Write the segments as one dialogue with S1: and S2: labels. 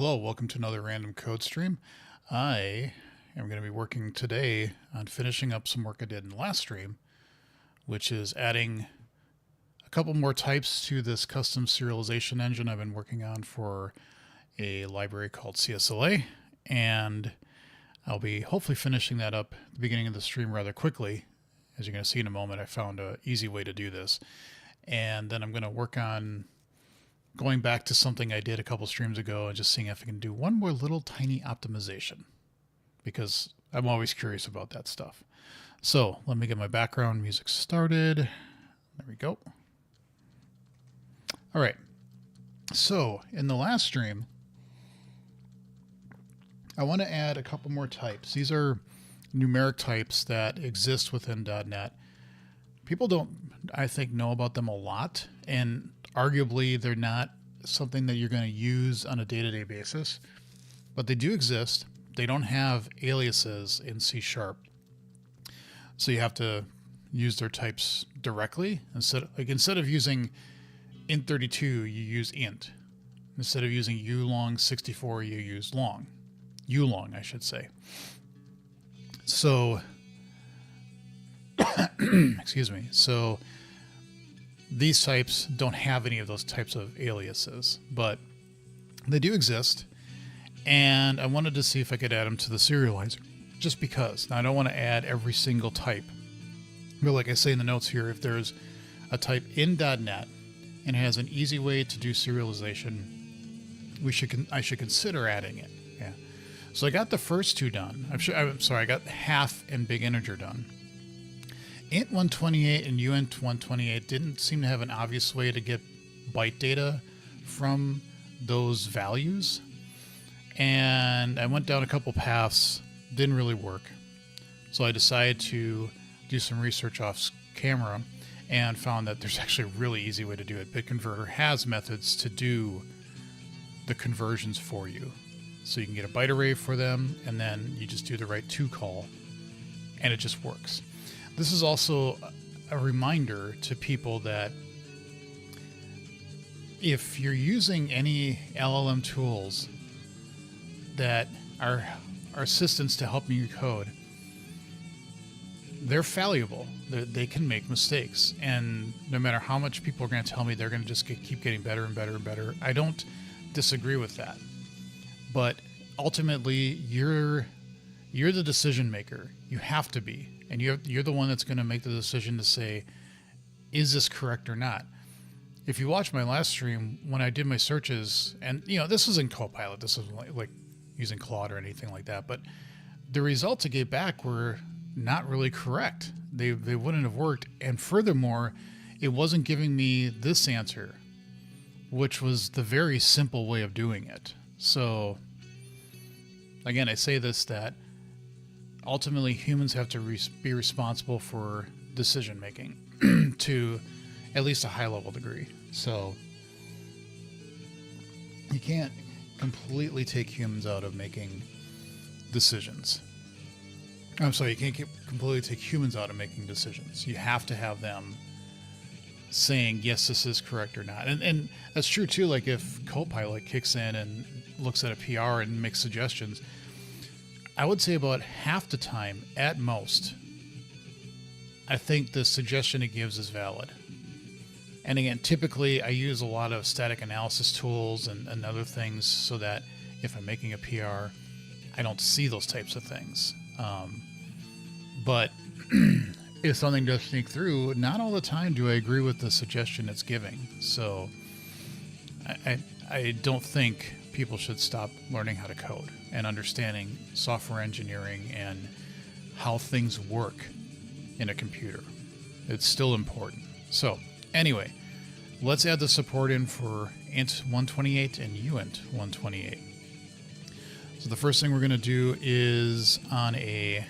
S1: Hello, welcome to another Random Code stream. I am going to be working today on finishing up some work I did in the last stream, which is adding a couple more types to this custom serialization engine I've been working on for a library called CSLA, and I'll be hopefully finishing that up at the beginning of the stream rather quickly. As you're going to see in a moment, I found an easy way to do this. And then I'm going to work on going back to something I did a couple streams ago and just seeing if I can do one more little tiny optimization, because I'm always curious about that stuff. So let me get my background music started. There we go. All right. So in the last stream, I want to add a couple more types. These are numeric types that exist within .NET. People don't, I think, know about them a lot, and arguably they're not something that you're going to use on a day-to-day basis, but they do exist. They don't have aliases in C#. So you have to use their types directly. Instead of using int32, you use int. Instead of using ulong64, you use long. Ulong, I should say. So, excuse me. So these types don't have any of those types of aliases, but they do exist. And I wanted to see if I could add them to the serializer, just because. Now, I don't want to add every single type. But like I say in the notes here, if there's a type in .NET and it has an easy way to do serialization, I should consider adding it. Yeah. So I got the first two done. I'm sorry, I got half in BigInteger done. int128 and uint128 didn't seem to have an obvious way to get byte data from those values. And I went down a couple paths, didn't really work. So I decided to do some research off camera and found that there's actually a really easy way to do it. BitConverter has methods to do the conversions for you. So you can get a byte array for them, and then you just do the right to call, and it just works. This is also a reminder to people that if you're using any LLM tools that are assistants to helping you code, they're fallible. They can make mistakes. And no matter how much people are going to tell me they're going to just keep getting better and better and better, I don't disagree with that. But ultimately, you're the decision maker. You have to be. And you're the one that's going to make the decision to say, is this correct or not? If you watch my last stream, when I did my searches, and this was in Copilot, this was like using Claude or anything like that, but the results I gave back were not really correct. They wouldn't have worked. And furthermore, it wasn't giving me this answer, which was the very simple way of doing it. So again, I say this, that ultimately humans have to be responsible for decision making to at least a high level degree. So you can't completely take humans out of making decisions. I'm sorry, you can't completely take humans out of making decisions. You have to have them saying, yes, this is correct or not. And that's true too. Like if Copilot kicks in and looks at a PR and makes suggestions, I would say about half the time, at most, I think the suggestion it gives is valid. And again, typically I use a lot of static analysis tools and other things so that if I'm making a PR, I don't see those types of things. But if something does sneak through, not all the time do I agree with the suggestion it's giving. So I don't think people should stop learning how to code and understanding software engineering and how things work in a computer. It's still important. So anyway, let's add the support in for int128 and uint128. So the first thing we're going to do is on a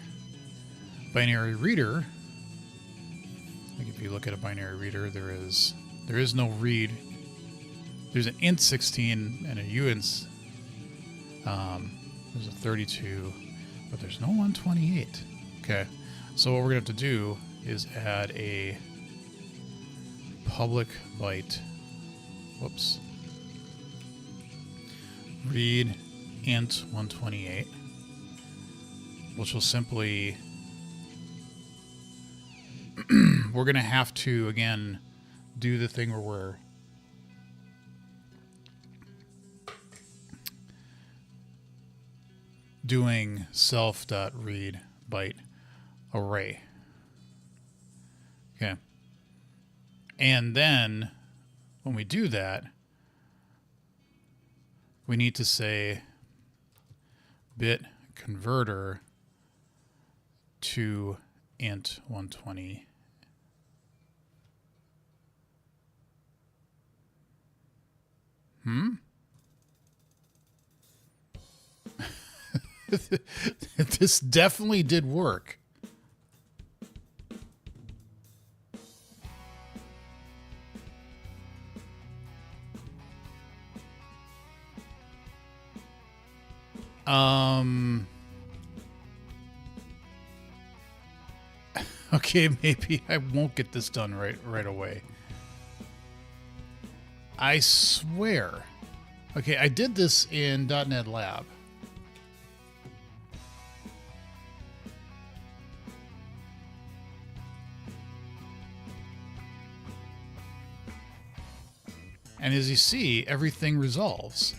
S1: binary reader. Like if you look at a binary reader, there is no read. There's an int16 and a uint. There's a 32, but there's no 128. Okay, so what we're going to have to do is add a public byte. Whoops. read int 128, which will simply, we're going to have to, again, do the thing where we're doing self.read byte array. Okay. And then when we do that, we need to say bit converter to int 120. This definitely did work. Okay, maybe I won't get this done right away. I swear. Okay, I did this in .NET Lab. And as you see, everything resolves.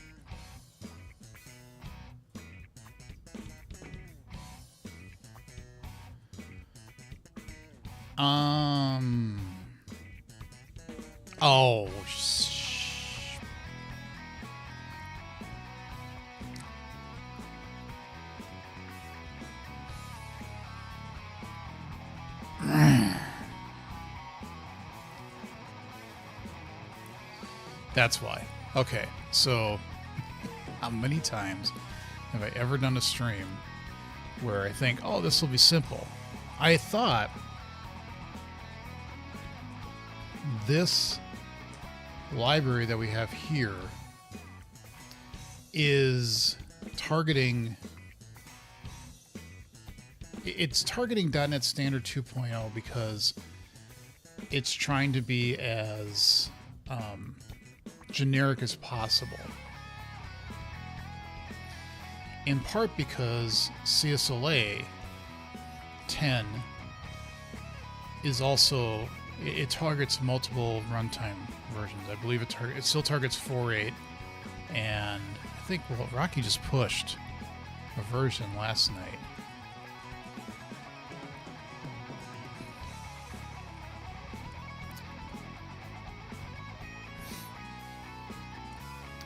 S1: Oh, that's why. Okay, so how many times have I ever done a stream where I think, oh, this will be simple? I thought this library that we have here is targeting, it's targeting .NET Standard 2.0 because it's trying to be as generic as possible. In part because CSLA 10 is also, it targets multiple runtime versions. I believe it still targets 4.8, and I think, well, Rocky just pushed a version last night.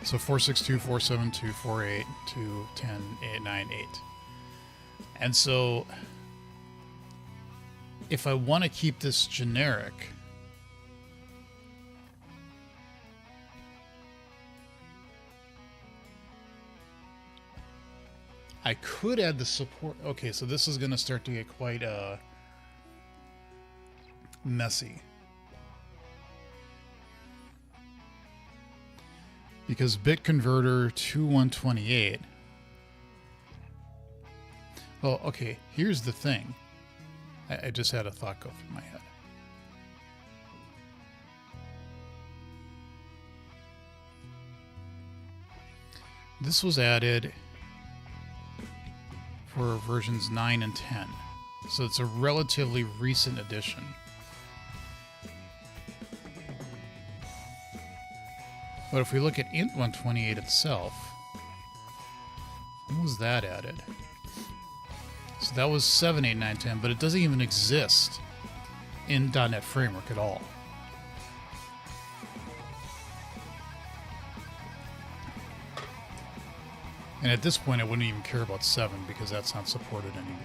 S1: So 4.6.2, 4.7.2, 4.8 to 10.9.8. And so if I want to keep this generic, I could add the support. Okay, so this is going to start to get quite messy. Because bit converter to 128. Well, okay, here's the thing. I just had a thought go through my head. This was added for versions 9 and 10. So it's a relatively recent addition. But if we look at int 128 itself, when was that added? So that was 7, 8, 9, 10, but it doesn't even exist in .NET Framework at all. And at this point, I wouldn't even care about 7 because that's not supported anymore.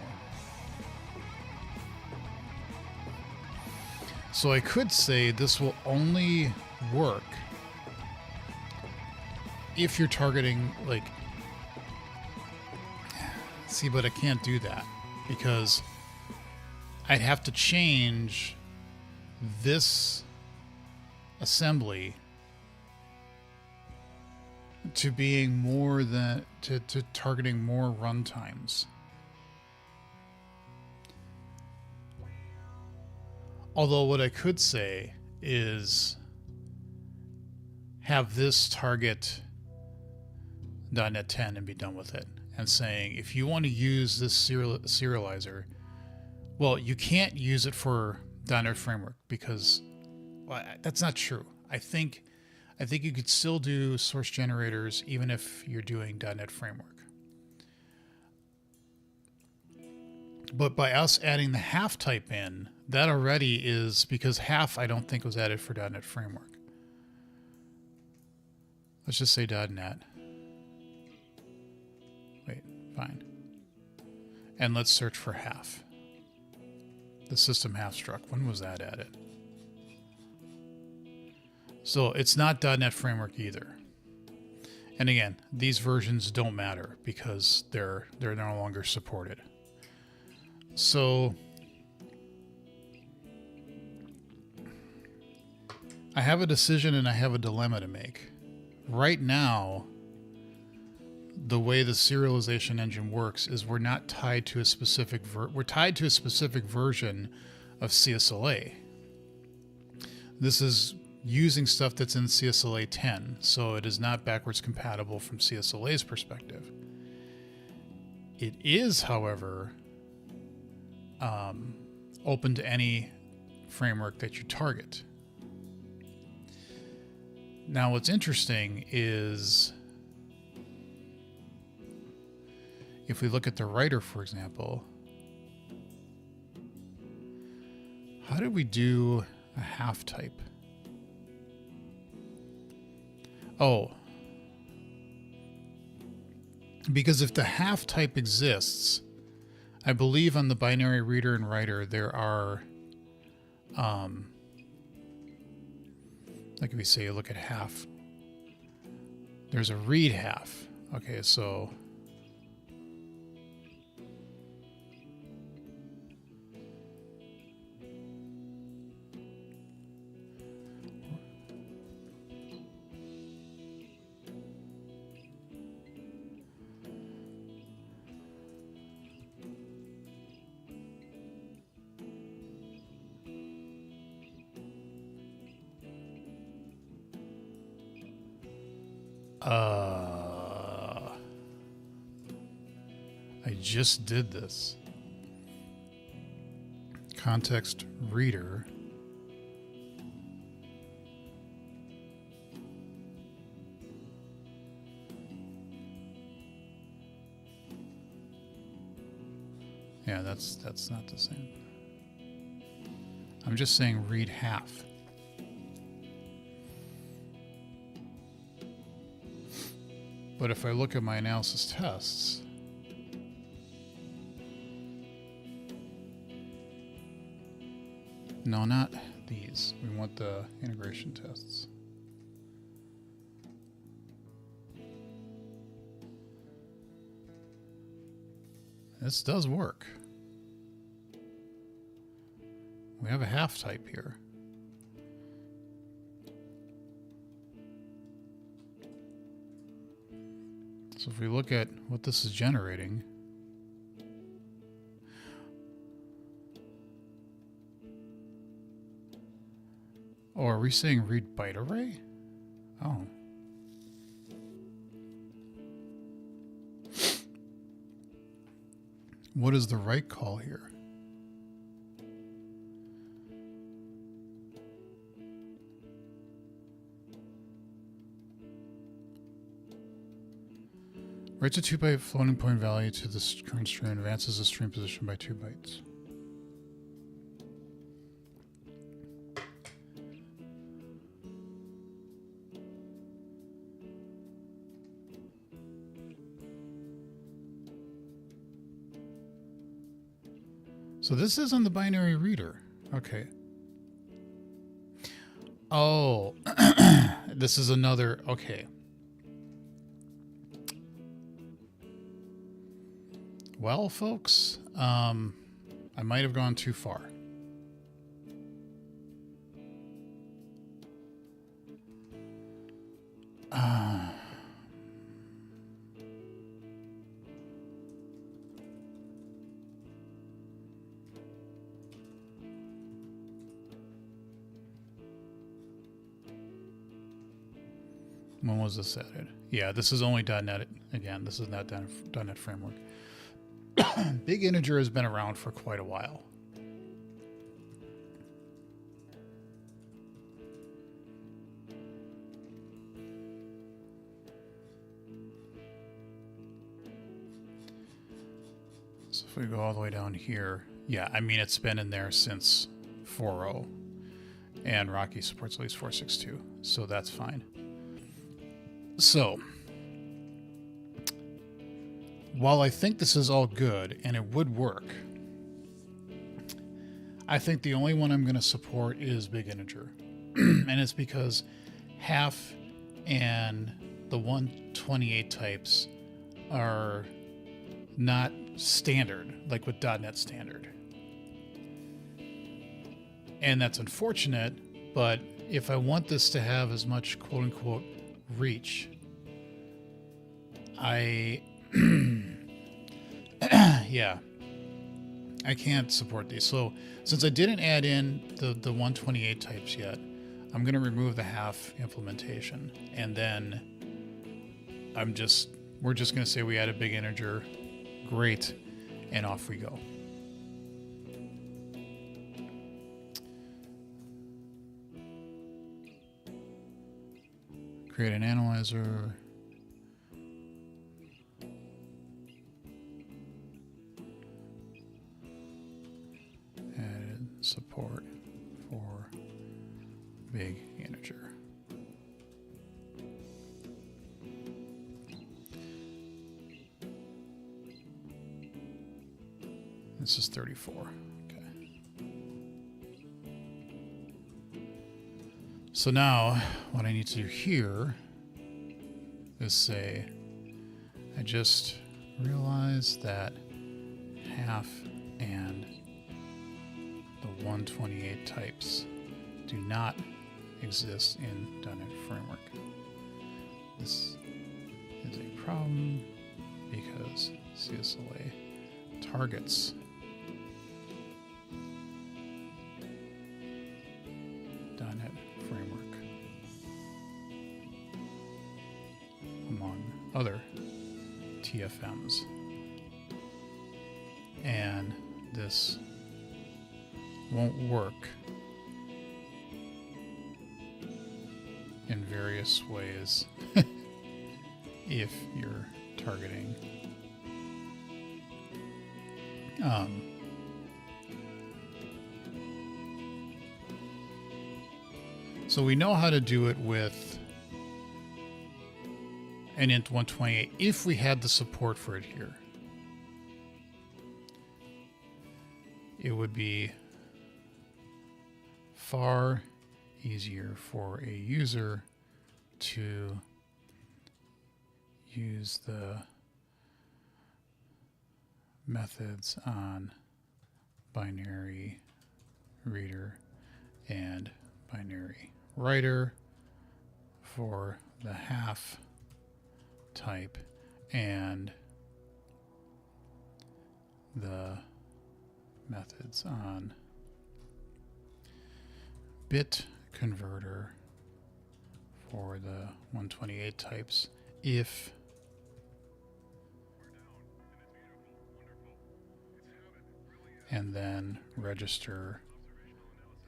S1: So I could say this will only work if you're targeting, like, see, but I can't do that because I'd have to change this assembly to being more than, to targeting more runtimes. Although what I could say is have this target .NET 10 and be done with it. And saying, if you want to use this serializer, well, you can't use it for .NET Framework because, well, that's not true. I think you could still do source generators even if you're doing .NET Framework. But by us adding the half type in, that already is, because half I don't think was added for .NET Framework. Let's just say .NET. Wait, fine. And let's search for half. The system half struct. When was that added? So it's not .NET Framework either. And again, these versions don't matter because they're no longer supported. So I have a decision and I have a dilemma to make. Right now, the way the serialization engine works is we're not tied to a specific we're tied to a specific version of CSLA. This is using stuff that's in CSLA 10, so it is not backwards compatible from CSLA's perspective. It is, however, open to any framework that you target. Now, what's interesting is if we look at the writer, for example, how did we do a half type? Oh, because if the half type exists, I believe on the binary reader and writer there are, like if we say look at half, there's a read half. Okay, so I just did this. Context reader. Yeah, that's not the same. I'm just saying read half. But if I look at my analysis tests, no, not these. We want the integration tests. This does work. We have a half type here. So if we look at what this is generating, oh, are we saying read byte array? Oh. What is the write call here? Writes a 2-byte floating point value to the current string and advances the string position by 2 bytes. So this is on the binary reader. Okay. Oh, this is another, okay. Well, folks, I might have gone too far. When was this added? Yeah, this is only .NET Again, this is not .NET Framework. BigInteger has been around for quite a while. So if we go all the way down here, yeah, I mean, it's been in there since 4.0, and Rocky supports at least 4.6.2, so that's fine. So, while I think this is all good and it would work, I think the only one I'm going to support is BigInteger. And it's because half and the 128 types are not standard, like with .NET Standard. And that's unfortunate, but if I want this to have as much quote-unquote reach, yeah, I can't support these. So since I didn't add in the 128 types yet, I'm going to remove the half implementation, and then we're just going to say we added BigInteger. Great, and off we go. Create an analyzer. Added support for BigInteger. This is 34. Okay. So now what I need to do here is say, I just realized that half and the 128 types do not exist in .NET Framework. This is a problem because CSLA targets .NET Framework among other TFMs. And this won't work in various ways if you're targeting so we know how to do it with an int 128 if we had the support for it here. It would be far easier for a user to use the methods on binary reader and binary writer for the half type and the methods on bit converter for the 128 types if and then register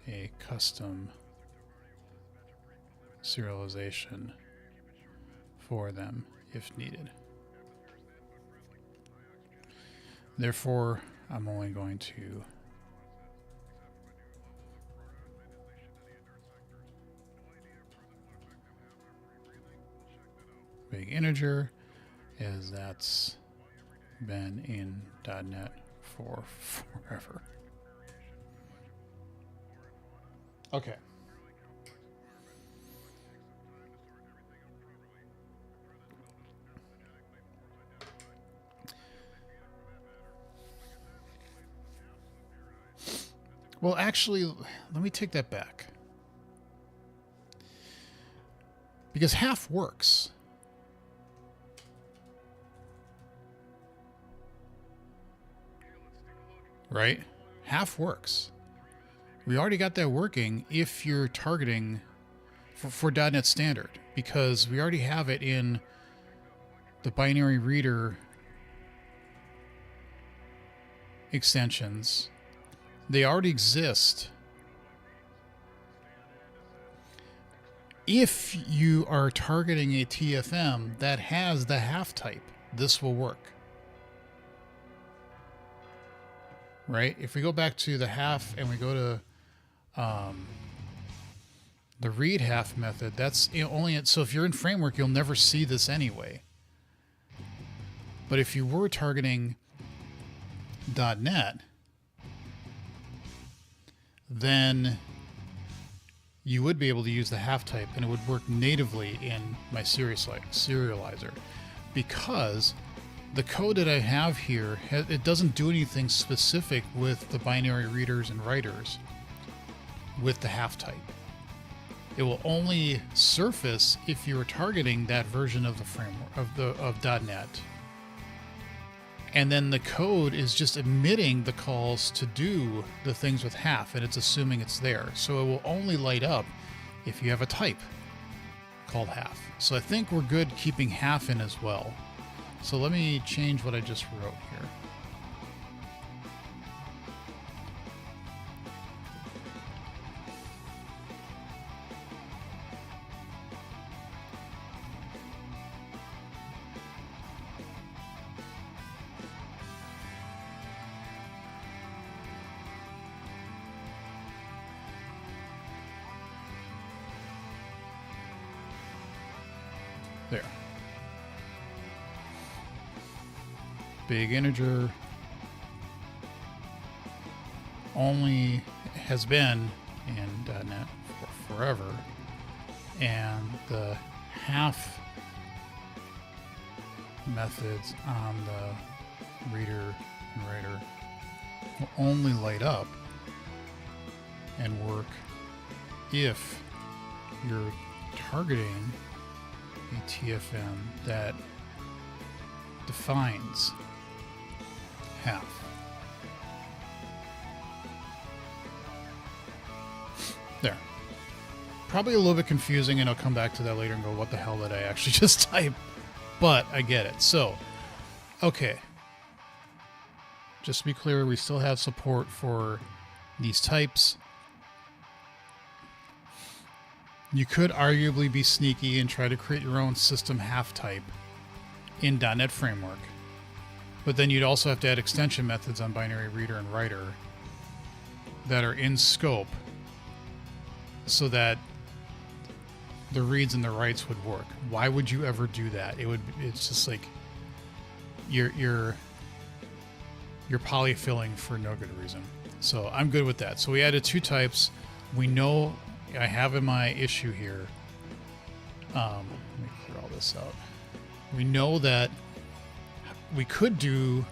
S1: a custom serialization for them if needed. Therefore, I'm only going to BigInteger, as that's been in .NET for forever. Okay. Well, actually, let me take that back. Because half works. Right? Half works. We already got that working if you're targeting for .NET Standard, because we already have it in the binary reader extensions, they already exist. If you are targeting a TFM that has the half type, this will work. Right? If we go back to the half and we go to the read half method, that's only so if you're in framework, you'll never see this anyway. But if you were targeting .NET, then you would be able to use the half type and it would work natively in my serializer, because the code that I have here, it doesn't do anything specific with the binary readers and writers with the half type. It will only surface if you are targeting that version of the framework of .NET. And then the code is just emitting the calls to do the things with half, and it's assuming it's there. So it will only light up if you have a type called half. So I think we're good keeping half in as well. So let me change what I just wrote here. There. BigInteger only has been in .NET for forever, and the half methods on the reader and writer will only light up and work if you're targeting a TFM that defines half. There. Probably a little bit confusing, and I'll come back to that later and go, what the hell did I actually just type? But I get it. So, okay. Just to be clear, we still have support for these types. You could arguably be sneaky and try to create your own system half type in .NET Framework. But then you'd also have to add extension methods on binary reader and writer that are in scope so that the reads and the writes would work. Why would you ever do that? It's just like you're polyfilling for no good reason. So I'm good with that. So we added two types. We know I have in my issue here. Let me clear all this out. We know that we could do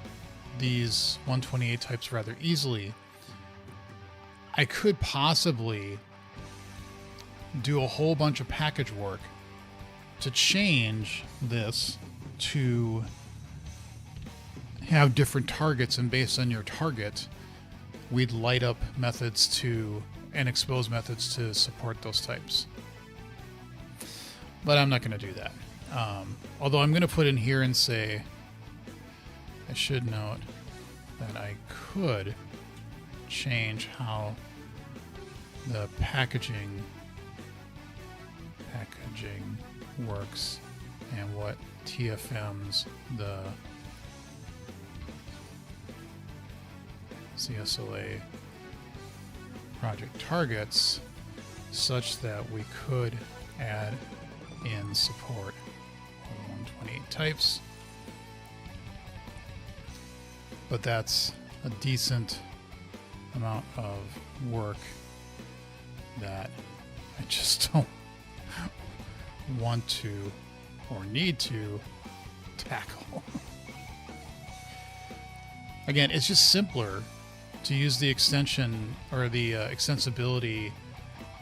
S1: these 128 types rather easily. I could possibly do a whole bunch of package work to change this to have different targets, and based on your target, we'd light up methods to and expose methods to support those types. But I'm not going to do that. Although I'm going to put in here and say, I should note that I could change how the packaging works and what TFMs the CSLA project targets, such that we could add in support of 128 types. But that's a decent amount of work that I just don't want to or need to tackle. Again, it's just simpler to use the extension or the extensibility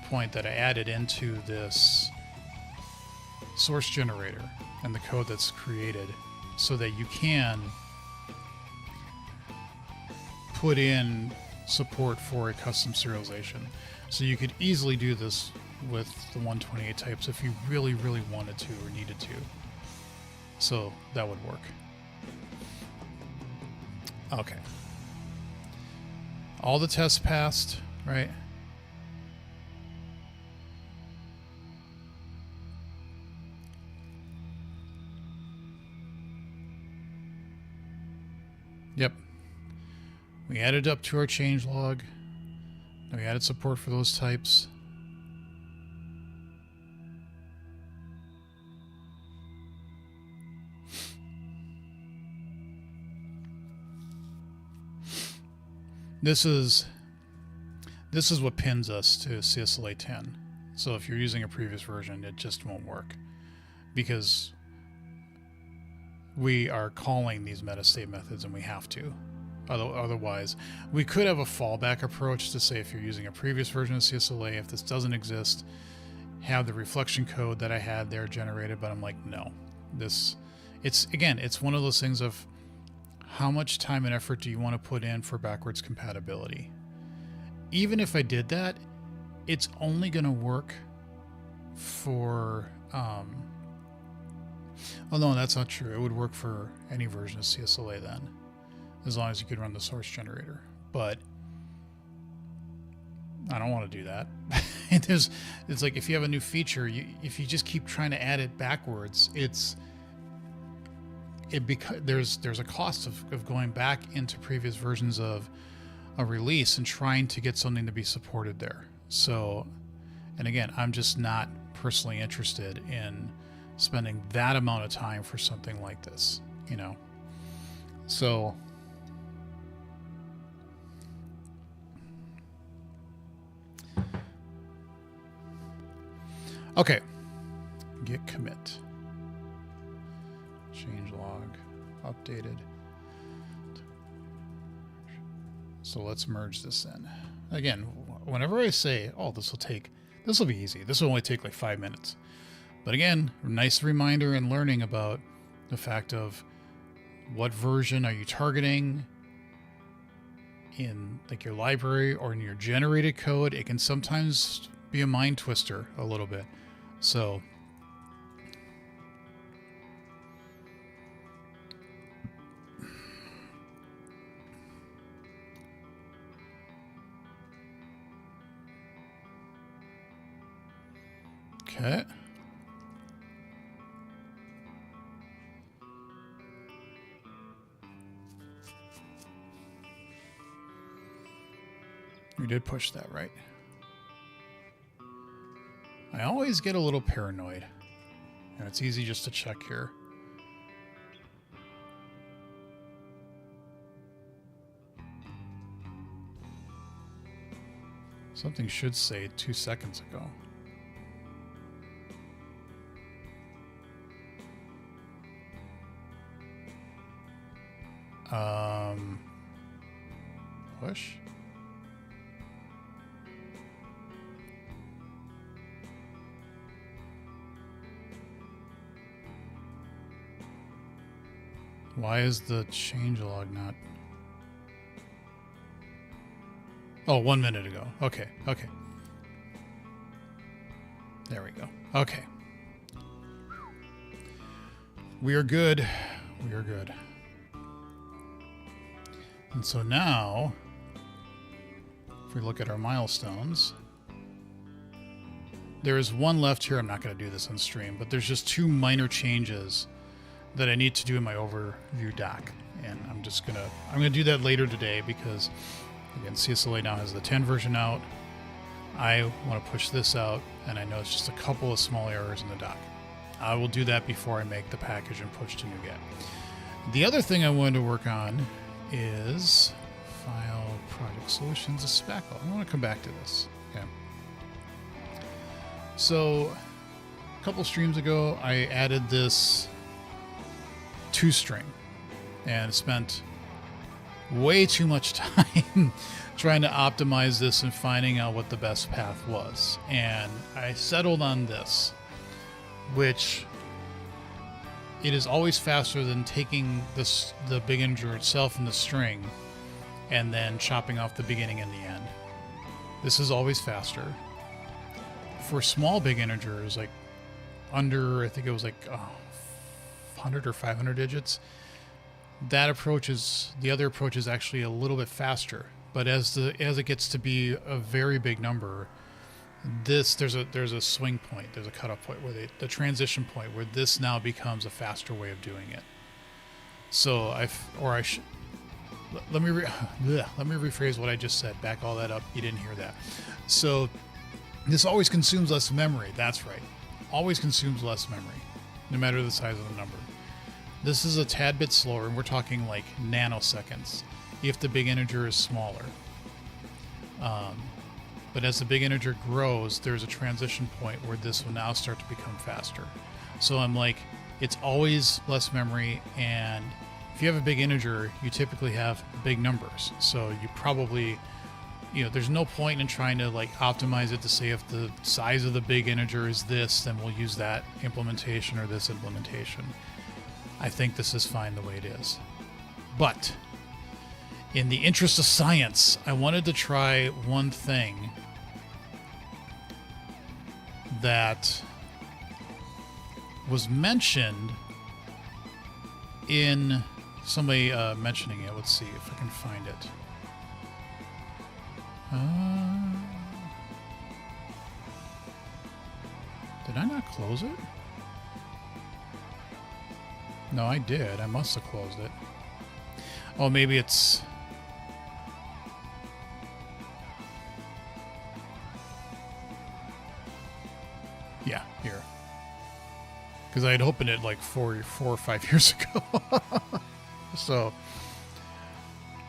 S1: point that I added into this source generator and the code that's created, so that you can put in support for a custom serialization. So you could easily do this with the 128 types if you really, really wanted to or needed to. So that would work. Okay. All the tests passed, right? Yep. We added up to our changelog. And we added support for those types. This is what pins us to CSLA 10. So if you're using a previous version, it just won't work because we are calling these metastate methods and we have to. Otherwise, we could have a fallback approach to say if you're using a previous version of CSLA, if this doesn't exist, have the reflection code that I had there generated. But I'm like, no. It's one of those things of how much time and effort do you want to put in for backwards compatibility? Even if I did that, it's only going to work for... oh, no, that's not true. It would work for any version of CSLA then, as long as you could run the source generator. But I don't want to do that. It's like if you have a new feature, if you just keep trying to add it backwards, there's a cost of going back into previous versions of a release and trying to get something to be supported there. So, and again, I'm just not personally interested in spending that amount of time for something like this, you know. So okay, git commit. Changelog updated. So let's merge this in. Again, whenever I say, oh, this will be easy. This will only take like 5 minutes. But again, nice reminder and learning about the fact of what version are you targeting in like your library or in your generated code. It can sometimes be a mind twister a little bit. So okay. We did push that, right? I always get a little paranoid, and it's easy just to check here. Something should say 2 seconds ago. Push. Why is the changelog not? Oh, 1 minute ago. Okay. Okay. There we go. Okay. We are good. We are good. And so now, if we look at our milestones, there is one left here. I'm not going to do this on stream, but there's just 2 minor changes that I need to do in my overview doc. And I'm going to do that later today because, again, CSLA now has the 10 version out. I want to push this out, and I know it's just a couple of small errors in the doc. I will do that before I make the package and push to NuGet. The other thing I wanted to work on is File Project Solutions of Spackle. I want to come back to this. Okay. So a couple streams ago, I added this toString and spent way too much time trying to optimize this and finding out what the best path was. And I settled on this, which it is always faster than taking the big integer itself in the string and then chopping off the beginning and the end. This is always faster. For small big integers, like under, I think it was like 1200 or 500 digits. That approach is, the other approach is actually a little bit faster. But as it gets to be a very big number, there's a swing point, there's a cutoff point where the transition point where this now becomes a faster way of doing it. So let me rephrase what I just said. Back all that up. You didn't hear that. So this always consumes less memory. That's right. Always consumes less memory, no matter the size of the number. This is a tad bit slower, and we're talking like nanoseconds if the big integer is smaller. But as the big integer grows, there's a transition point where this will now start to become faster. So I'm like, it's always less memory, and if you have a big integer, you typically have big numbers. So you probably, there's no point in trying to like optimize it to say if the size of the big integer is this, then we'll use that implementation or this implementation. I think this is fine the way it is. But in the interest of science, I wanted to try one thing that was mentioned in somebody mentioning it. Let's see if I can find it. Did I not close it? No, I did. I must have closed it. Oh, maybe it's... Yeah, here. Because I had opened it like four or 5 years ago. So,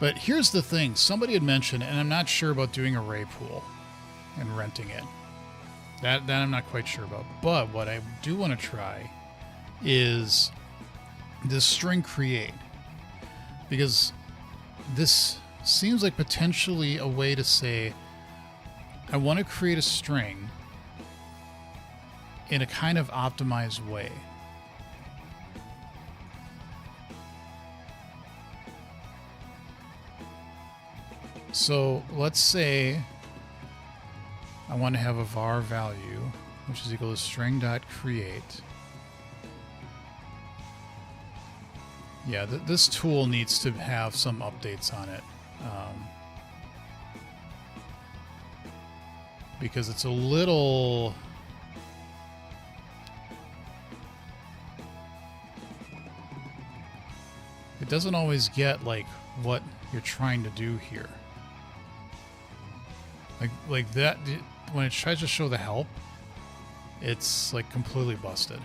S1: but here's the thing. Somebody had mentioned, and I'm not sure about doing array pool and renting it. That I'm not quite sure about. But what I do want to try is this string create. Because this seems like potentially a way to say, I want to create a string in a kind of optimized way. So let's say I want to have a var value, which is equal to string.create. Yeah, this tool needs to have some updates on it. Because it's a little... It doesn't always get like what you're trying to do here. Like that, when it tries to show the help, it's like completely busted.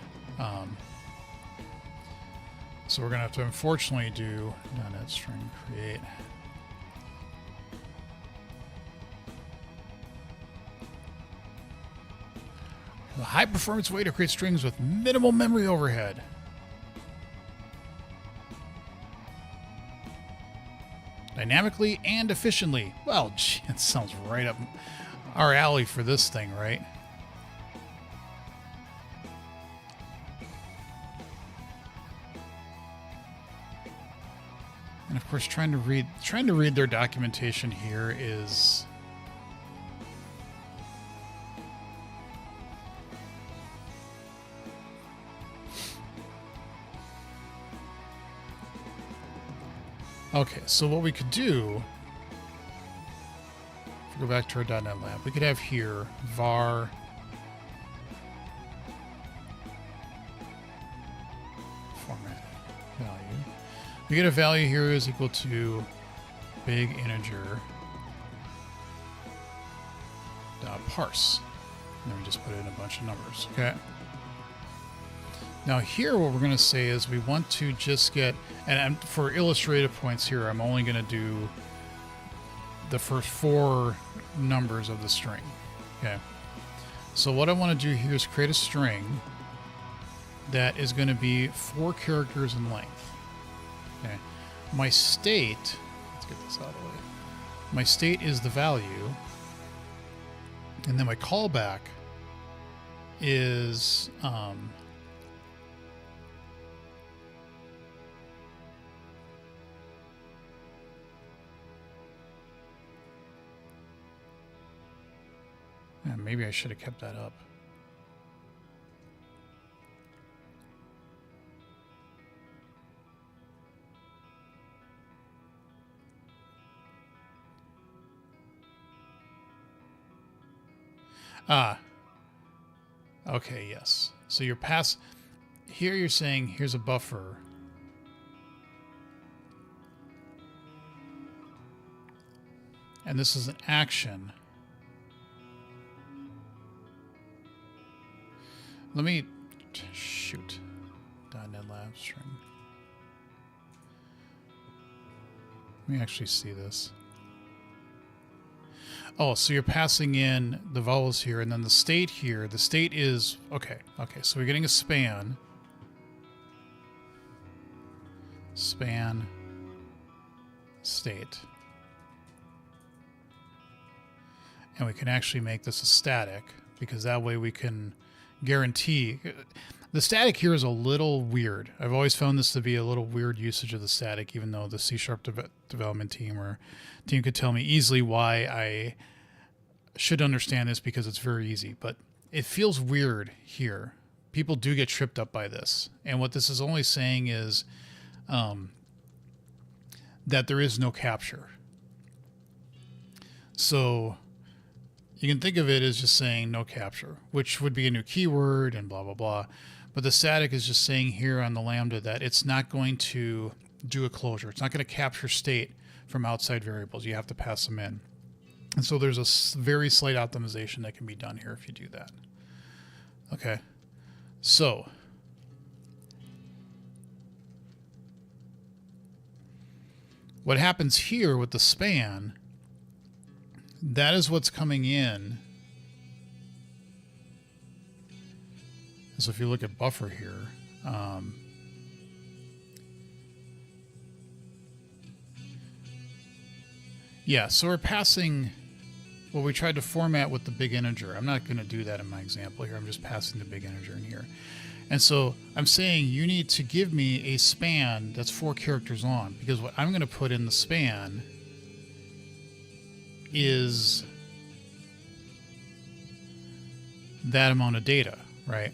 S1: So we're gonna have to unfortunately do .NET string create. A high performance way to create strings with minimal memory overhead. Dynamically and efficiently. Well, gee, that sounds right up our alley for this thing, right? And of course, trying to read their documentation here is okay. So what we could do, if we go back to our .NET lab, we could have here var format value. We get a value here is equal to big integer dot parse. And then we just put in a bunch of numbers. Okay. Now here what we're going to say is we want to just get, and for illustrative points here, I'm only going to do the first 4 numbers of the string. Okay. So what I want to do here is create a string that is going to be 4 characters in length. Okay. My state, let's get this out of the way. My state is the value, and then my callback is maybe I should have kept that up. Ah, okay, yes. So you're here you're saying here's a buffer. And this is an action. Let me shoot. .NET Lab string. Let me actually see this. Oh, so you're passing in the vowels here, and then the state here. The state is okay. Okay, so we're getting a span. Span state. And we can actually make this a static, because that way we can guarantee. The static here is a little weird. I've always found this to be a little weird usage of the static, even though the C# development team could tell me easily why I should understand this, because it's very easy. But it feels weird here. People do get tripped up by this. And what this is only saying is that there is no capture. So you can think of it as just saying no capture, which would be a new keyword and blah, blah, blah. But the static is just saying here on the Lambda that it's not going to do a closure. It's not going to capture state from outside variables. You have to pass them in. And so there's a very slight optimization that can be done here if you do that. Okay. So what happens here with the span, that is what's coming in. So if you look at buffer here, yeah, so we're passing what we tried to format with the BigInteger. I'm not going to do that in my example here. I'm just passing the BigInteger in here. And so I'm saying you need to give me a span that's 4 characters long, because what I'm going to put in the span is that amount of data, right?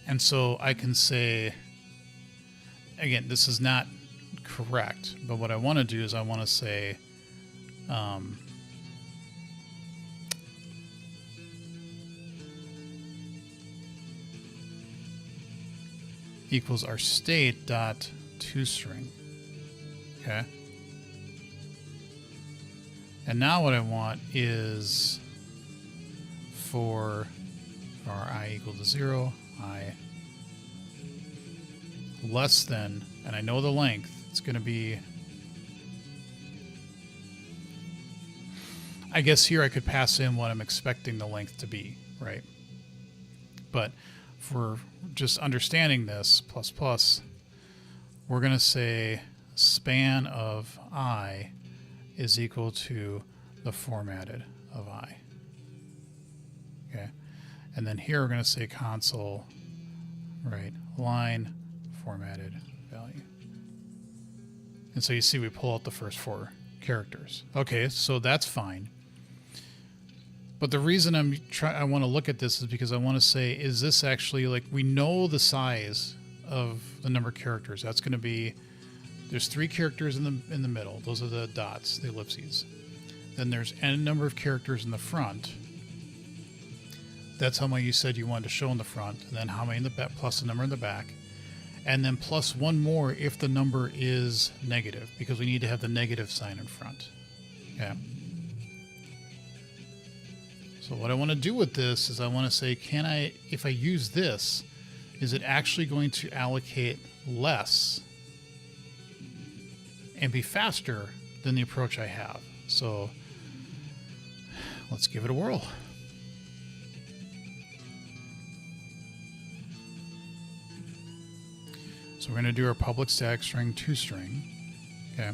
S1: And so I can say, again, this is not correct, but what I want to do is I want to say equals our state dot toString. Okay. And now what I want is for our I equal to 0, I less than, and I know the length, it's going to be, I guess here I could pass in what I'm expecting the length to be, right? But for just understanding this, we're going to say span of I is equal to the formatted of I. Okay. And then here we're going to say console, right, line formatted value. And so you see we pull out the first 4 characters. Okay, so that's fine. But the reason I want to look at this is because I want to say, is this actually, like, we know the size of the number of characters. That's going to be, there's 3 characters in the middle. Those are the dots, the ellipses. Then there's n number of characters in the front. That's how many you said you wanted to show in the front, and then how many in the back, plus the number in the back, and then plus 1 more if the number is negative, because we need to have the negative sign in front. Okay. So what I want to do with this is I want to say, can I, if I use this, is it actually going to allocate less and be faster than the approach I have? So let's give it a whirl. So we're going to do our public static string toString. Okay.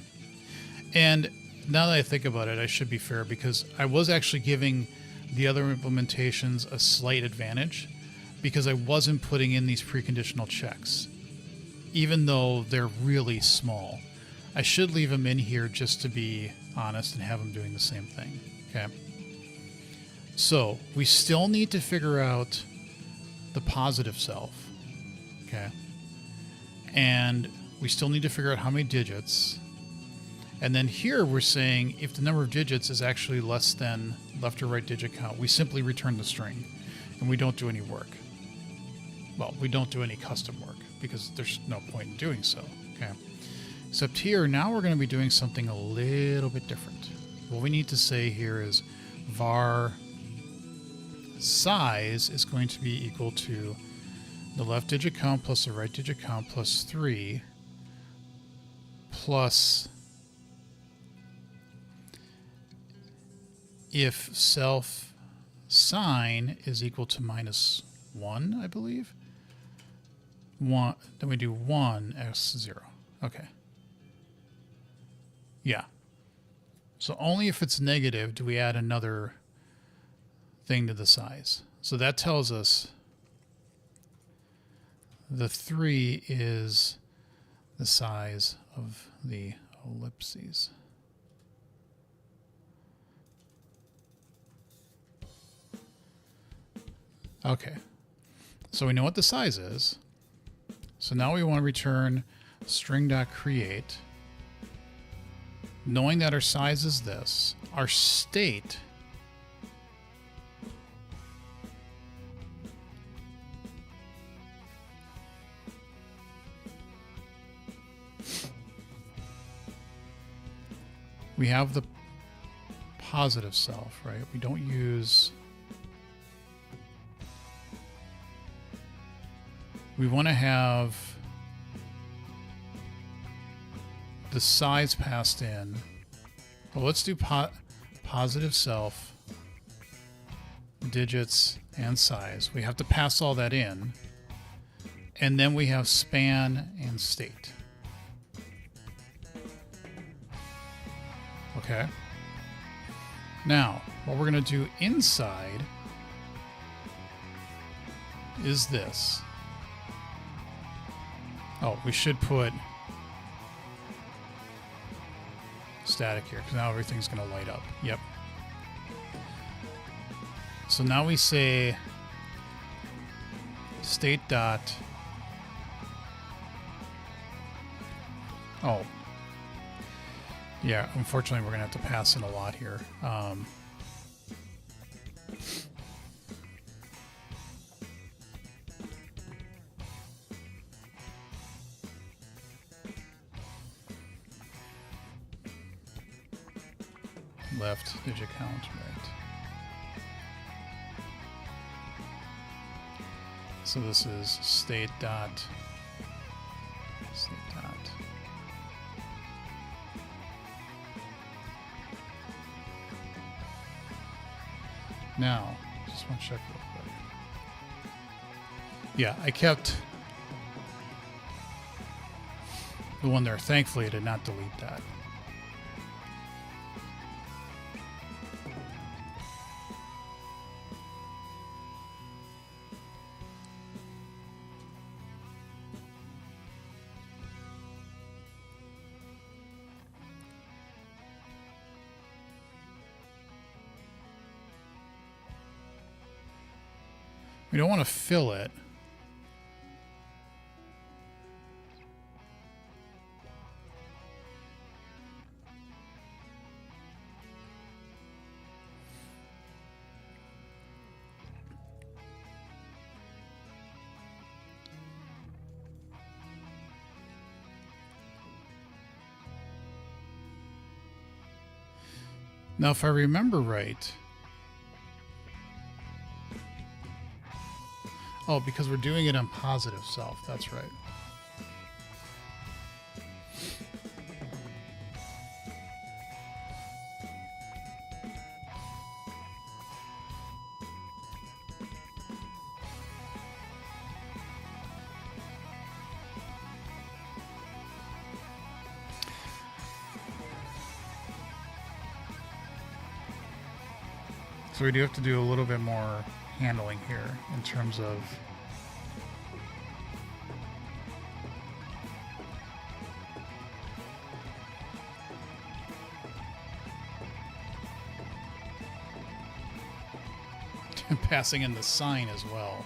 S1: And now that I think about it, I should be fair, because I was actually giving the other implementations a slight advantage because I wasn't putting in these preconditional checks, even though they're really small. I should leave them in here just to be honest and have them doing the same thing. Okay. So we still need to figure out the positive self. Okay. And we still need to figure out how many digits. And then here we're saying if the number of digits is actually less than left or right digit count, we simply return the string and we don't do any work. Well, we don't do any custom work because there's no point in doing so. Okay. Except here, now we're going to be doing something a little bit different. What we need to say here is var size is going to be equal to the left digit count plus the right digit count plus 3 plus if self sign is equal to -1, I believe. 1, then we do 1 s0. Okay. Yeah. So only if it's negative do we add another thing to the size. So that tells us the 3 is the size of the ellipses. Okay. So we know what the size is. So now we want to return string.create. Knowing that our size is this, our state we have the positive self, right? We don't use, we want to have the size passed in. Well, let's do positive self, digits, and size. We have to pass all that in. And then we have span and state. Okay. Now, what we're going to do inside is this. Oh, we should put static here because now everything's going to light up. Yep. So now we say state dot. Oh. Yeah, unfortunately we're going to have to pass in a lot here. Left digit count, right. So this is state dot. Now, just want to check real quick. Yeah, I kept the one there. Thankfully, I did not delete that. We don't want to fill it. Now, if I remember right, oh, because we're doing it on positive self. That's right. So we do have to do a little bit more handling here in terms of passing in the sign as well.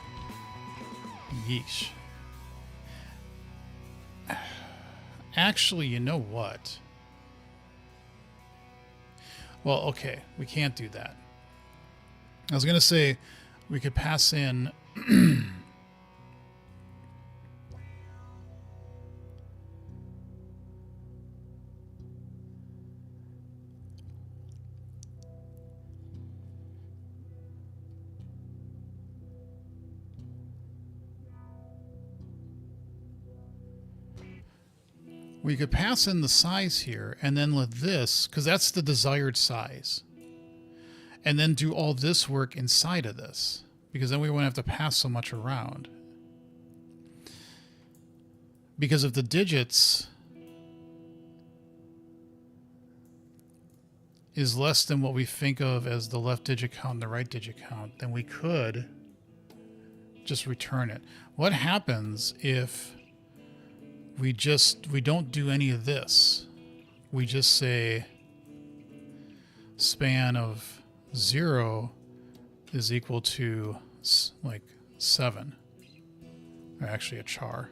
S1: Yeesh. Actually, you know what? Well, okay, we can't do that. I was going to say we could pass in we could pass in the size here and then let this, because that's the desired size, and then do all this work inside of this, because then we won't have to pass so much around. Because if the digits is less than what we think of as the left digit count and the right digit count, then we could just return it. What happens if we don't do any of this? We just say span of 0 is equal to like 7, or actually a char.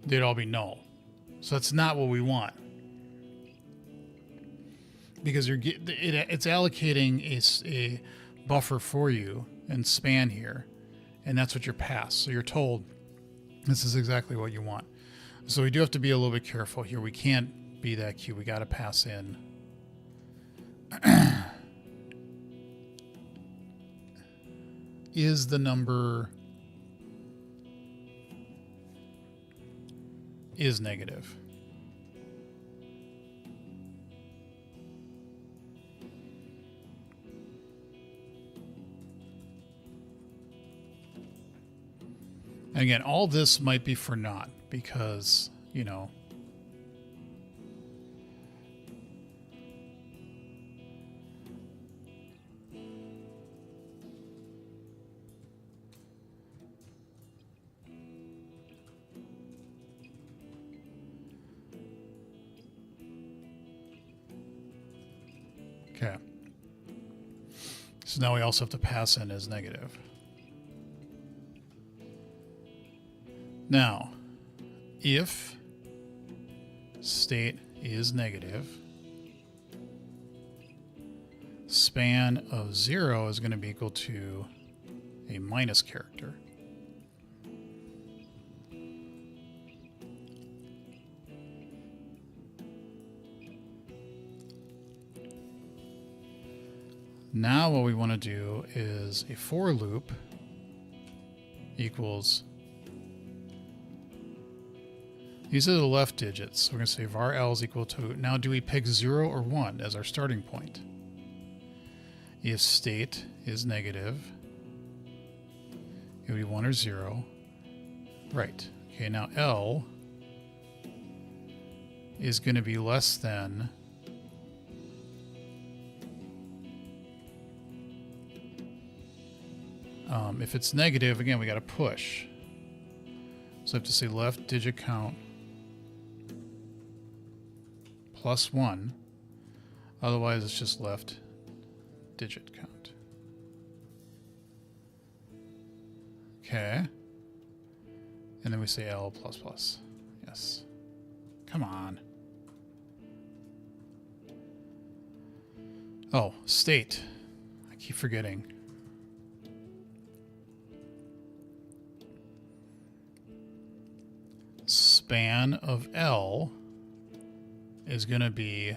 S1: They'd all be null. So that's not what we want, because it's allocating a buffer for you and span here, and that's what you're passed. So you're told this is exactly what you want. So we do have to be a little bit careful here. We can't be that cute. We got to pass in is the number is negative. And again, all this might be for naught because, you know, okay. So now we also have to pass in as negative. Now, if state is negative, span of 0 is going to be equal to a minus character. Now what we want to do is a for loop equals, these are the left digits. So we're going to say var L is equal to, now do we pick 0 or 1 as our starting point? If state is negative, it would be 1 or 0. Right. Okay, now L is going to be less than if it's negative, again, we got to push. So I have to say left digit count plus 1. Otherwise, it's just left digit count. Okay. And then we say L plus plus. Yes. Come on. Oh, state. I keep forgetting. Span of L is going to be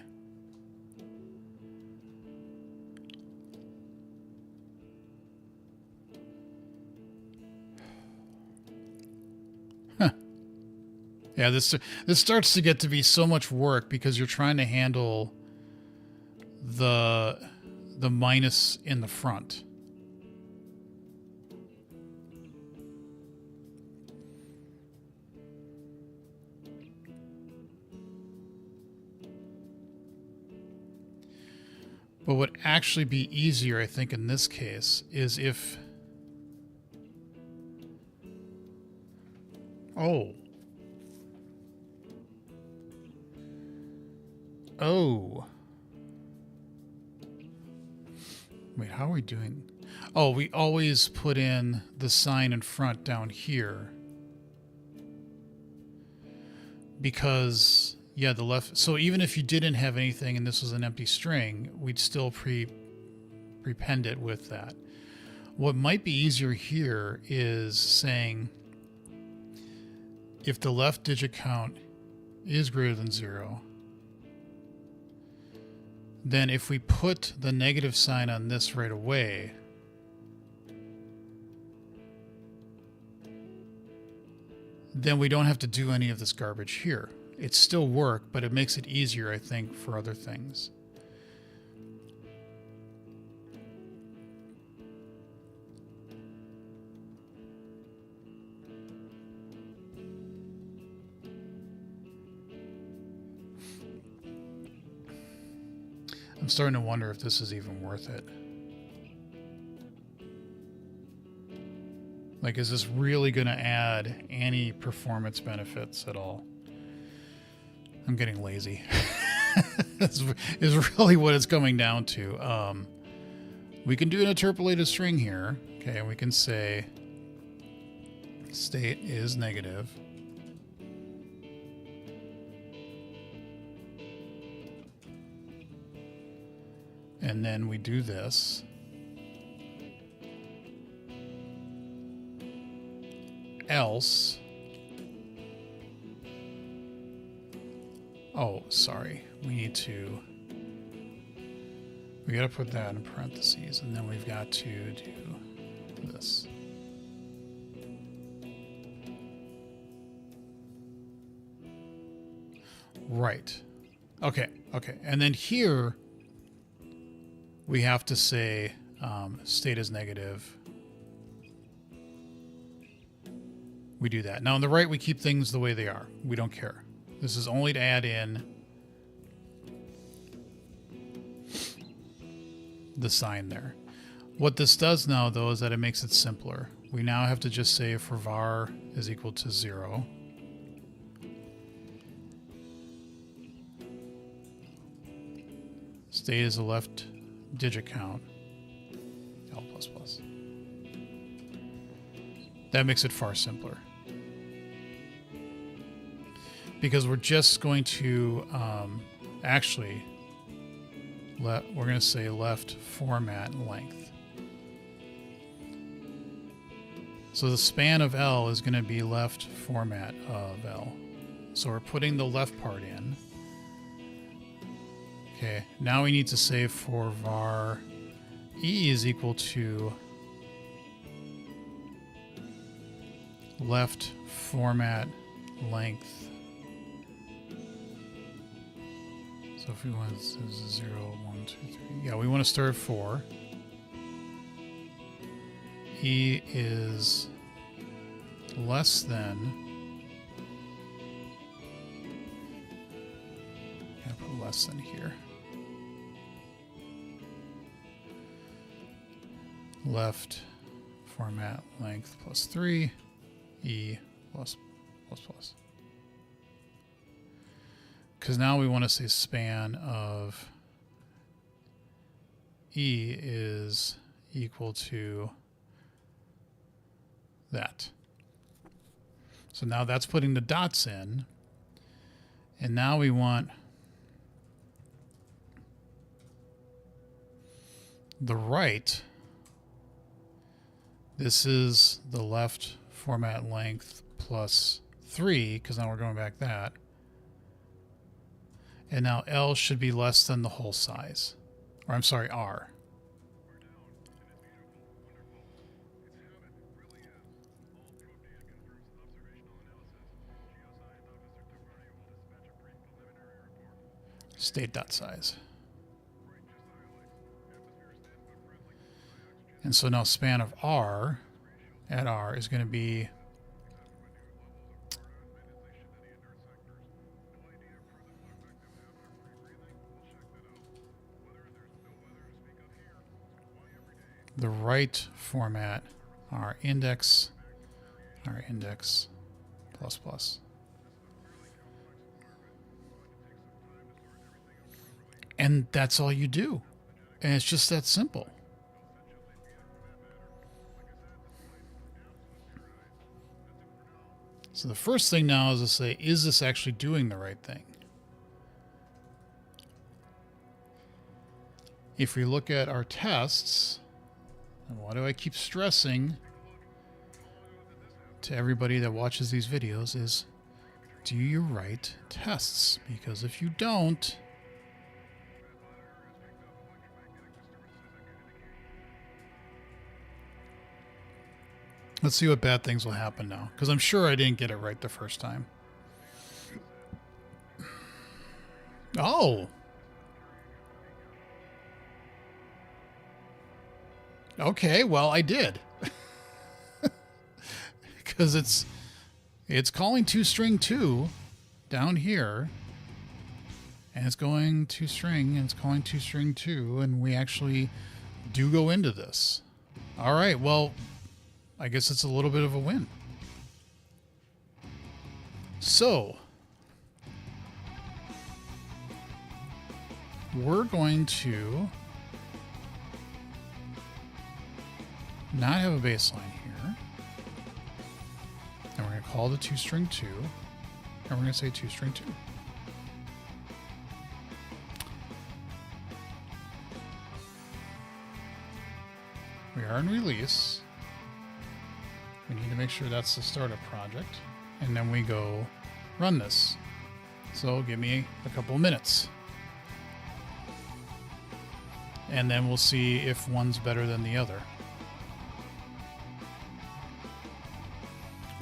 S1: yeah, this starts to get to be so much work because you're trying to handle the minus in the front. What would actually be easier, I think, in this case, is if... Oh. Oh. Wait, how are we doing? Oh, we always put in the sign in front down here. because yeah, the left. So even if you didn't have anything and this was an empty string, we'd still prepend it with that. What might be easier here is saying if the left digit count is greater than 0, then if we put the negative sign on this right away, then we don't have to do any of this garbage here. It still work, but it makes it easier, I think, for other things. I'm starting to wonder if this is even worth it. Like, is this really going to add any performance benefits at all? I'm getting lazy. is really what it's coming down to. We can do an interpolated string here. Okay, and we can say state is negative. And then we do this. Else. Oh, sorry. We got to put that in parentheses, and then we've got to do this. Right. Okay. And then here, we have to say state is negative. We do that. Now on the right, we keep things the way they are. We don't care. This is only to add in the sign there. What this does now, though, is that it makes it simpler. We now have to just say for var is equal to 0. State is the left digit count. L++. That makes it far simpler. Because we're just going to actually we're going to say left format length. So the span of L is going to be left format of L. So we're putting the left part in. Okay, now we need to say for var E is equal to left format length. So if we want this is 0, 1, 2, 3. Yeah, we want to start at 4. E is less than. I'm gonna put less than here. Left format length plus 3. E plus. Because now we want to say span of E is equal to that. So now that's putting the dots in. And now we want the right. This is the left format length plus 3, because now we're going back that. And now L should be less than the whole size. Or I'm sorry, R. State.size. And so now span of R at R is going to be the right format, our index plus plus. And that's all you do. And it's just that simple. So the first thing now is to say, is this actually doing the right thing? If we look at our tests, and why do I keep stressing to everybody that watches these videos is, do you write tests? Because if you don't, let's see what bad things will happen now. Because I'm sure I didn't get it right the first time. Oh. Okay, well, I did. Because it's calling toString2 down here. And it's going toString, and it's calling toString2, and we actually do go into this. All right, well, I guess it's a little bit of a win. So, we're going to not have a baseline here. And we're going to call the toString2, and we're going to say toString2. We are in release. We need to make sure that's the startup project. And then we go run this. So give me a couple of minutes. And then we'll see if one's better than the other.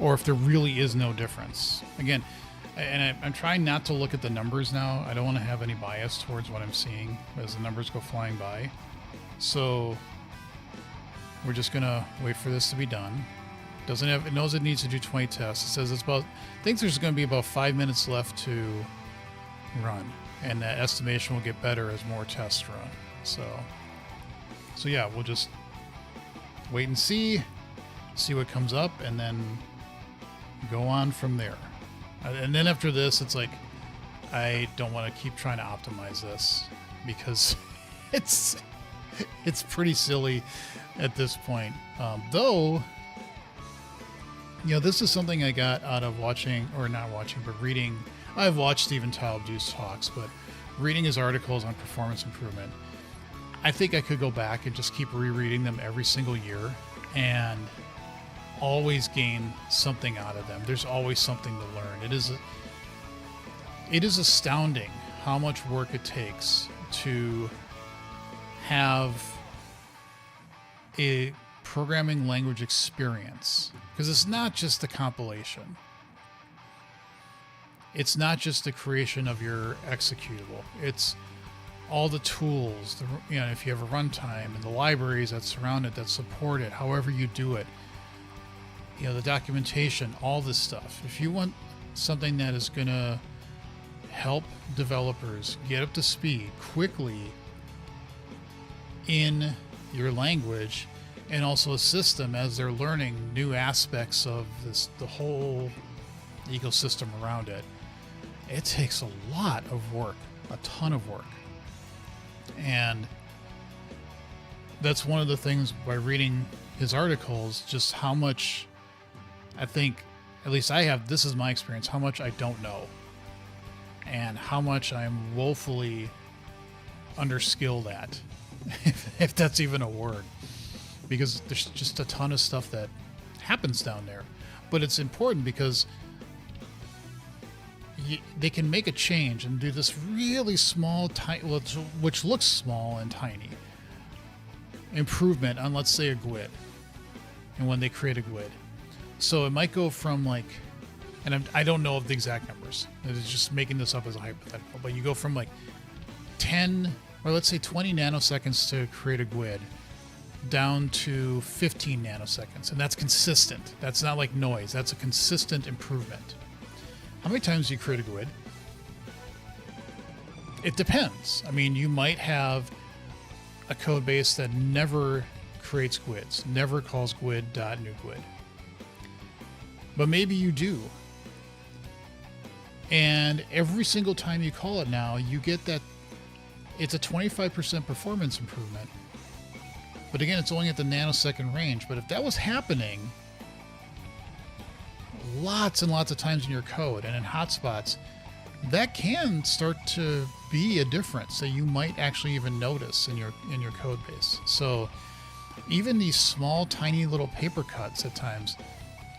S1: Or if there really is no difference. Again, and I'm trying not to look at the numbers now. I don't want to have any bias towards what I'm seeing as the numbers go flying by. So we're just going to wait for this to be done. It knows it needs to do 20 tests. It says thinks there's going to be about 5 minutes left to run. And that estimation will get better as more tests run. So yeah, we'll just wait and see what comes up, and then go on from there. And then after this, it's like, I don't want to keep trying to optimize this because it's pretty silly at this point. Though, this is something I got out of watching, or not watching, but reading. I've watched Stephen Talbot's talks, but reading his articles on performance improvement, I think I could go back and just keep rereading them every single year and always gain something out of them. There's always something to learn. It is astounding how much work it takes to have a programming language experience, because it's not just the compilation. It's not just the creation of your executable. It's all the tools, if you have a runtime and the libraries that surround it, that support it, however you do it, the documentation, all this stuff. If you want something that is going to help developers get up to speed quickly in your language, and also assist them as they're learning new aspects of the whole ecosystem around it, it takes a lot of work, a ton of work. And that's one of the things by reading his articles, just how much, I think, at least I have, this is my experience, how much I don't know. And how much I'm woefully underskilled at, if that's even a word. Because there's just a ton of stuff that happens down there. But it's important because they can make a change and do this really small, which looks small and tiny, improvement on, let's say, a GUID. And when they create a GUID. So it might go from and I don't know of the exact numbers. It's just making this up as a hypothetical. But you go from 10, or let's say 20 nanoseconds to create a GUID, down to 15 nanoseconds. And that's consistent. That's not like noise. That's a consistent improvement. How many times do you create a GUID? It depends. I mean, you might have a code base that never creates GUIDs, never calls GUID.NewGUID. But maybe you do. And every single time you call it now, you get that it's a 25% performance improvement. But again, it's only at the nanosecond range. But if that was happening lots and lots of times in your code and in hotspots, that can start to be a difference that you might actually even notice in your code base. So even these small, tiny little paper cuts at times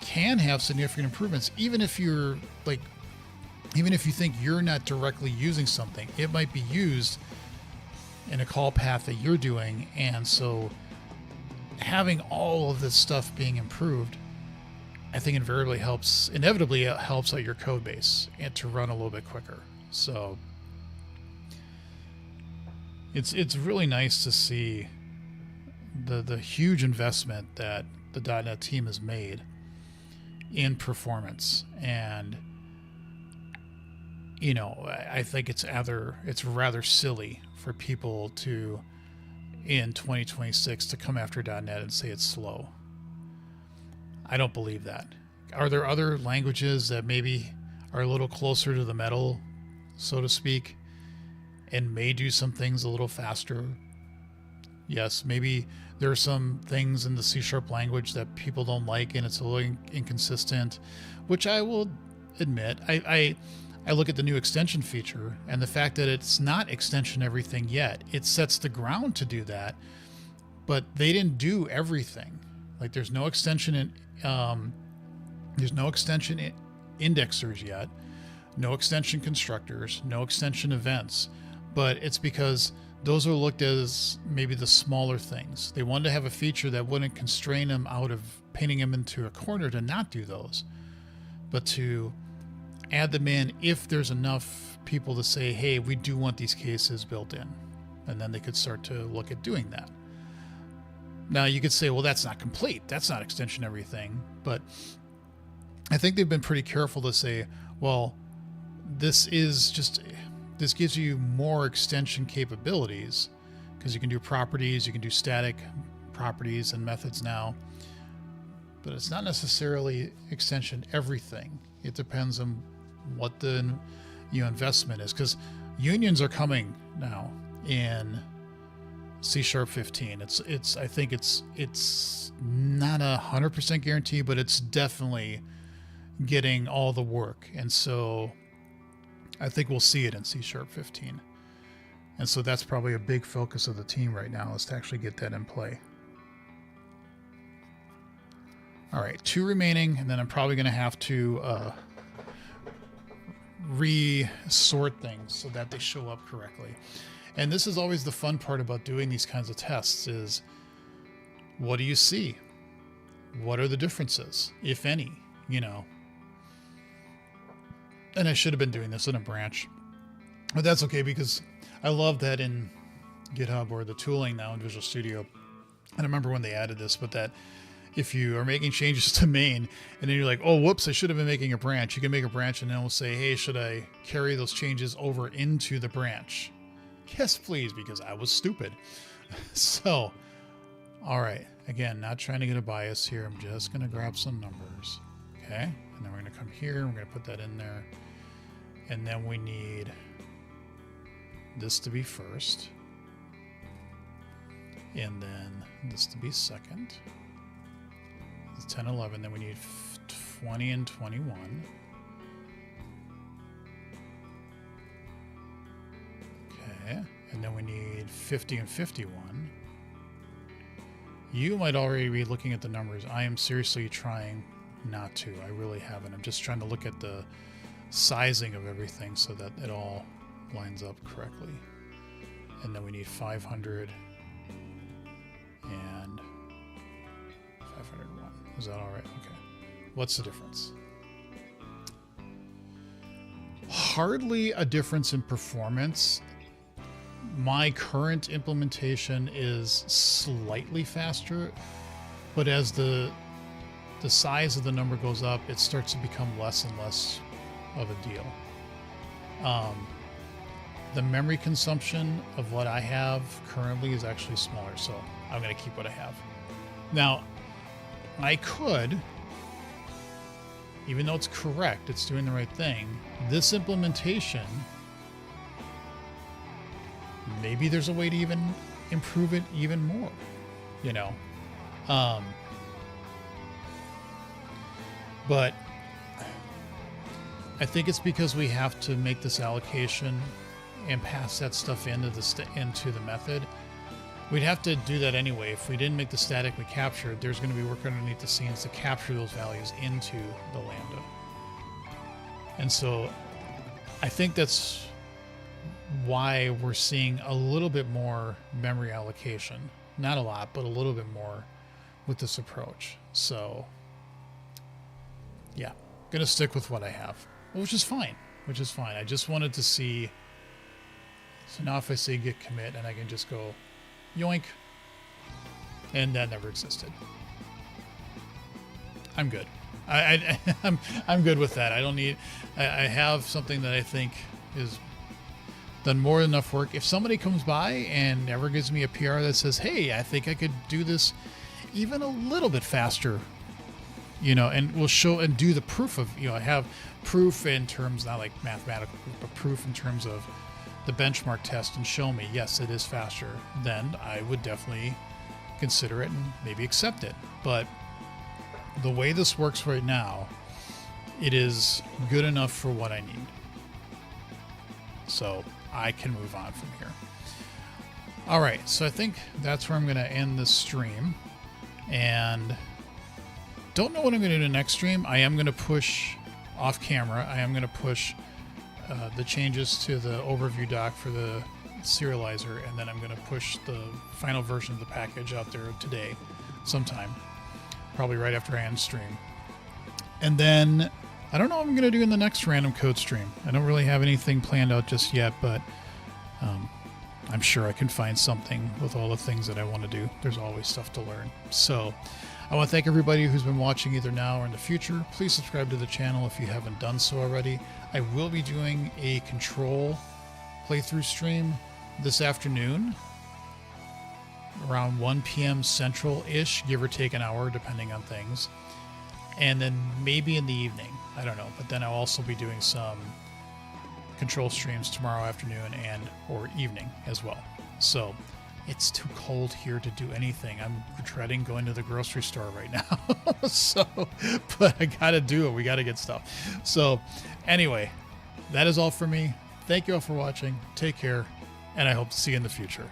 S1: can have significant improvements. Even if you think you're not directly using something, it might be used in a call path that you're doing. And so having all of this stuff being improved, I think inevitably it helps out your code base and to run a little bit quicker. So it's really nice to see the huge investment that the .NET team has made in performance. And I think it's rather silly for people to, in 2026, to come after .NET and say it's slow. I don't believe that. Are there other languages that maybe are a little closer to the metal, so to speak, and may do some things a little faster? Yes, maybe there are some things in the C# language that people don't like and it's a little inconsistent, which I will admit. I look at the new extension feature and the fact that it's not extension everything yet. It sets the ground to do that, but they didn't do everything. Like there's no extension indexers yet, no extension constructors, no extension events, but it's because those are looked as maybe the smaller things. They wanted to have a feature that wouldn't constrain them out of painting them into a corner to not do those, but to add them in if there's enough people to say, hey, we do want these cases built in. And then they could start to look at doing that. Now you could say, well, that's not complete. That's not extension everything. But I think they've been pretty careful to say, well, this gives you more extension capabilities because you can do properties, you can do static properties and methods now, but it's not necessarily extension everything. It depends on what the investment is, because unions are coming now in C# 15. I think it's not 100% guarantee, but it's definitely getting all the work, and so I think we'll see it in C# 15. And so that's probably a big focus of the team right now, is to actually get that in play. All right, 2 remaining, and then I'm probably going to have to re-sort things so that they show up correctly. And this is always the fun part about doing these kinds of tests is, what do you see? What are the differences, if any, And I should have been doing this in a branch, but that's okay, because I love that in GitHub or the tooling now in Visual Studio. I don't remember when they added this, but that if you are making changes to main and then you're like, oh, whoops, I should have been making a branch. You can make a branch and then we'll say, hey, should I carry those changes over into the branch? Yes, please, because I was stupid. So, all right. Again, not trying to get a bias here. I'm just going to grab some numbers. Okay. And then we're going to come here. We're going to put that in there. And then we need this to be first. And then this to be second. It's 10, 11. Then we need 20 and 21. Okay. And then we need 50 and 51. You might already be looking at the numbers. I am seriously trying not to. I really haven't. I'm just trying to look at the sizing of everything so that it all lines up correctly. And then we need 500 and 501. Is that all right? Okay. What's the difference? Hardly a difference in performance. My current implementation is slightly faster, but as the size of the number goes up, it starts to become less and less of a deal. The memory consumption of what I have currently is actually smaller, so I'm going to keep what I have. Now, I could, even though it's correct, it's doing the right thing, this implementation, maybe there's a way to even improve it even more, But I think it's because we have to make this allocation and pass that stuff into the method. We'd have to do that anyway. If we didn't make the static we captured, there's going to be work underneath the scenes to capture those values into the lambda. And so I think that's why we're seeing a little bit more memory allocation. Not a lot, but a little bit more with this approach. So yeah, going to stick with what I have, which is fine. I just wanted to see. So now if I say git commit, and I can just go yoink, and that never existed. I'm good. I'm good with that. I don't need. I have something that I think is done more than enough work. If somebody comes by and ever gives me a PR that says, "Hey, I think I could do this even a little bit faster," and we'll show and do the proof of, I have proof in terms, not like mathematical proof, but proof in terms of the benchmark test, and show me, yes, it is faster, then I would definitely consider it and maybe accept it. But the way this works right now, it is good enough for what I need. So I can move on from here. All right, so I think that's where I'm going to end this stream. And don't know what I'm going to do next stream. I am going to push off camera. I am going to push the changes to the overview doc for the serializer, and then I'm going to push the final version of the package out there today sometime, probably right after I end stream. And then I don't know what I'm going to do in the next Random Code stream. I don't really have anything planned out just yet, but I'm sure I can find something with all the things that I want to do. There's always stuff to learn. So I want to thank everybody who's been watching either now or in the future. Please subscribe to the channel if you haven't done so already. I will be doing a control playthrough stream this afternoon around 1 p.m. Central-ish, give or take an hour, depending on things. And then maybe in the evening. I don't know. But then I'll also be doing some control streams tomorrow afternoon and or evening as well. So it's too cold here to do anything. I'm dreading going to the grocery store right now. But I got to do it. We got to get stuff. So anyway, that is all for me. Thank you all for watching. Take care, and I hope to see you in the future.